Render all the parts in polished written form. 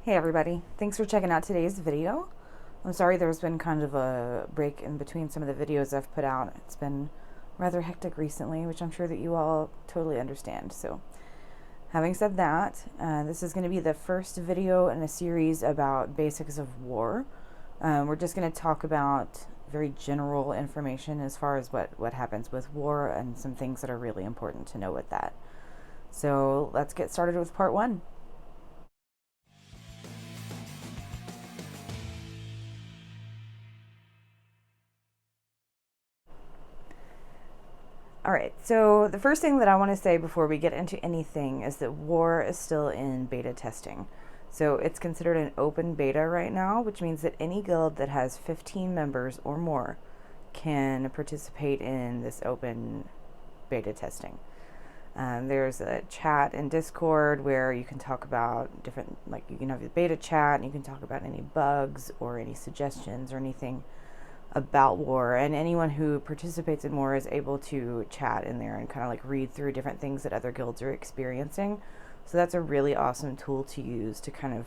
Hey everybody, thanks for checking out today's video. I'm sorry there's been kind of a break in between some of the videos I've put out. It's been rather hectic recently, which I'm sure that you all totally understand. So having said that, this is going to be the first video in a series about basics of war. We're just going to talk about very general information as far as what happens with war and some things that are really important to know with that. So let's get started with part one. All right, so the first thing that I want to say before we get into anything is that war is still in beta testing. So it's considered an open beta right now, which means that any guild that has 15 members or more can participate in this open beta testing. There's a chat in Discord where you can talk about different, like you can have the beta chat and you can talk about any bugs or any suggestions or anything about war, and anyone who participates in war is able to chat in there and kind of like read through different things that other guilds are experiencing. So that's a really awesome tool to use to kind of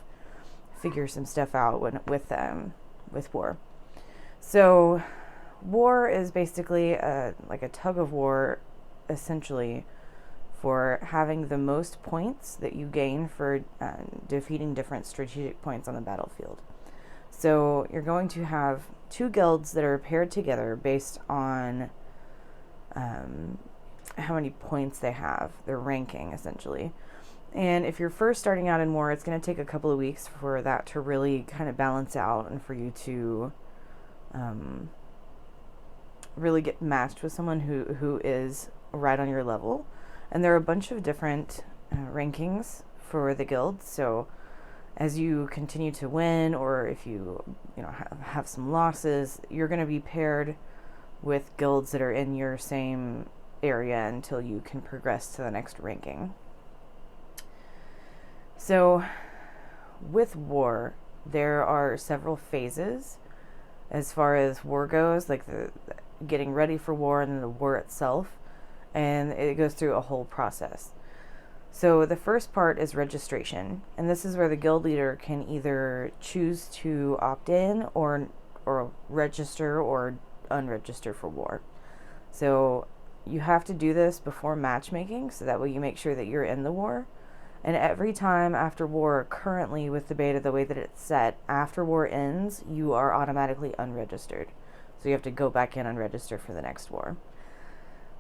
figure some stuff out with war. So war is basically like a tug of war, essentially, for having the most points that you gain for defeating different strategic points on the battlefield. So you're going to have two guilds that are paired together based on how many points they have, their ranking essentially. And if you're first starting out in war, it's going to take a couple of weeks for that to really kind of balance out and for you to really get matched with someone who is right on your level. And there are a bunch of different rankings for the guilds. So as you continue to win, or if you have some losses, you're going to be paired with guilds that are in your same area until you can progress to the next ranking. So with war, there are several phases as far as war goes, like the getting ready for war and then the war itself, and it goes through a whole process. So the first part is registration, and this is where the guild leader can either choose to opt in or register or unregister for war. So you have to do this before matchmaking, so that way you make sure that you're in the war. And every time after war, currently with the beta, the way that it's set, after war ends, you are automatically unregistered. So you have to go back in and register for the next war.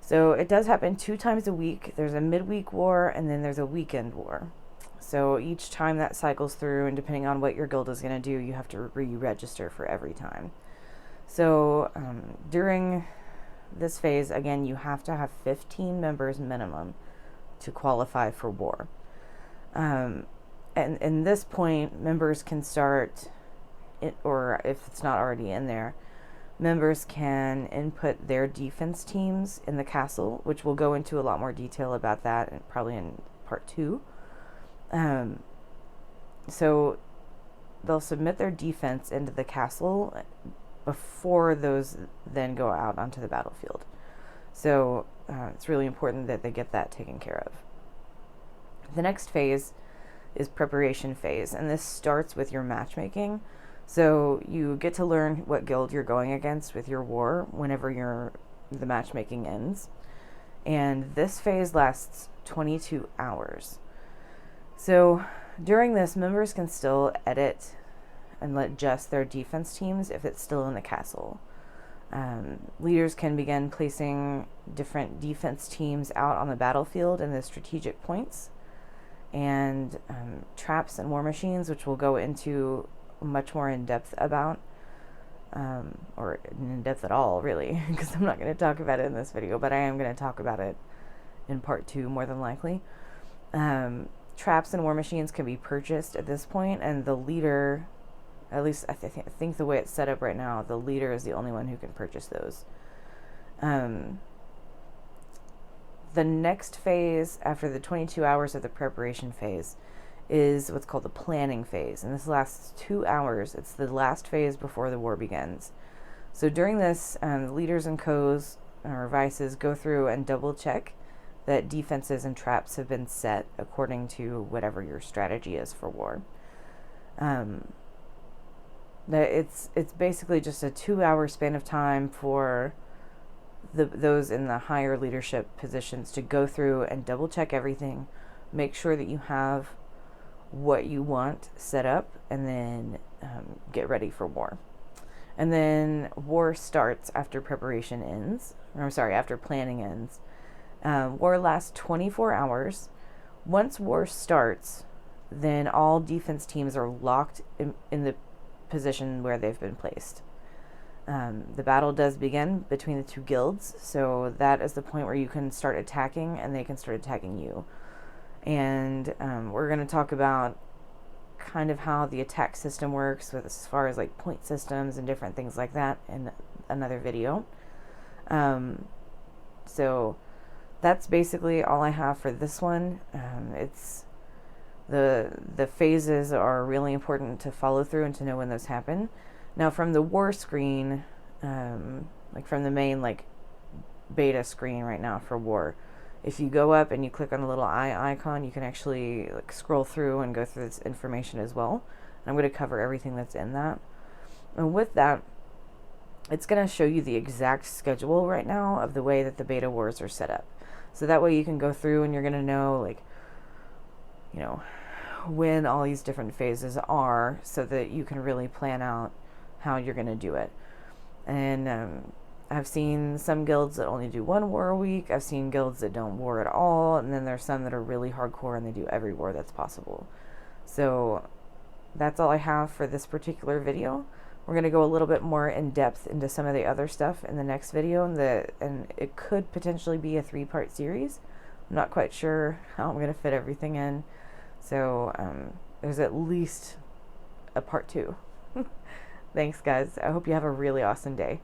So it does happen 2 times a week. There's a midweek war and then there's a weekend war. So each time that cycles through, and depending on what your guild is going to do, you have to re-register for every time. So during this phase, again, you have to have 15 members minimum to qualify for war. And in this point, members can start, or if it's not already in there, members can input their defense teams in the castle, which we'll go into a lot more detail about that, and probably in part 2. So they'll submit their defense into the castle before those then go out onto the battlefield. So it's really important that they get that taken care of. The next phase is preparation phase, and this starts with your matchmaking. So you get to learn what guild you're going against with your war whenever the matchmaking ends. And this phase lasts 22 hours. So during this, members can still edit and adjust their defense teams if it's still in the castle. Leaders can begin placing different defense teams out on the battlefield in the strategic points. And traps and war machines, which we'll go into much more in depth about, or in depth at all, really, because I'm not going to talk about it in this video, but I am going to talk about it in part 2 more than likely. Traps and war machines can be purchased at this point, and the leader, at least I think the way it's set up right now, the leader is the only one who can purchase those. The next phase after the 22 hours of the preparation phase is what's called the planning phase, and this lasts 2 hours. It's the last phase before the war begins. So during this, leaders and co's or vices go through and double check that defenses and traps have been set according to whatever your strategy is for war. Um, that it's basically just a 2 hour span of time for those in the higher leadership positions to go through and double check everything, make sure that you have what you want set up, and then get ready for war. And then war starts after preparation ends. Or I'm sorry, after planning ends. War lasts 24 hours. Once war starts, then all defense teams are locked in the position where they've been placed. The battle does begin between the two guilds, so that is the point where you can start attacking and they can start attacking you. And we're going to talk about kind of how the attack system works with as far as like point systems and different things like that in another video. So that's basically all I have for this one. It's the phases are really important to follow through and to know when those happen. Now from the war screen, like from the main like beta screen right now for war, if you go up and you click on the little eye icon, you can actually like scroll through and go through this information as well. And I'm going to cover everything that's in that. And with that, it's going to show you the exact schedule right now of the way that the beta wars are set up. So that way you can go through and you're going to know, like, you know, when all these different phases are, so that you can really plan out how you're going to do it. And I've seen some guilds that only do one war a week. I've seen guilds that don't war at all. And then there's some that are really hardcore and they do every war that's possible. So that's all I have for this particular video. We're going to go a little bit more in depth into some of the other stuff in the next video. And it could potentially be a 3-part series. I'm not quite sure how I'm going to fit everything in. So there's at least a part 2. Thanks, guys. I hope you have a really awesome day.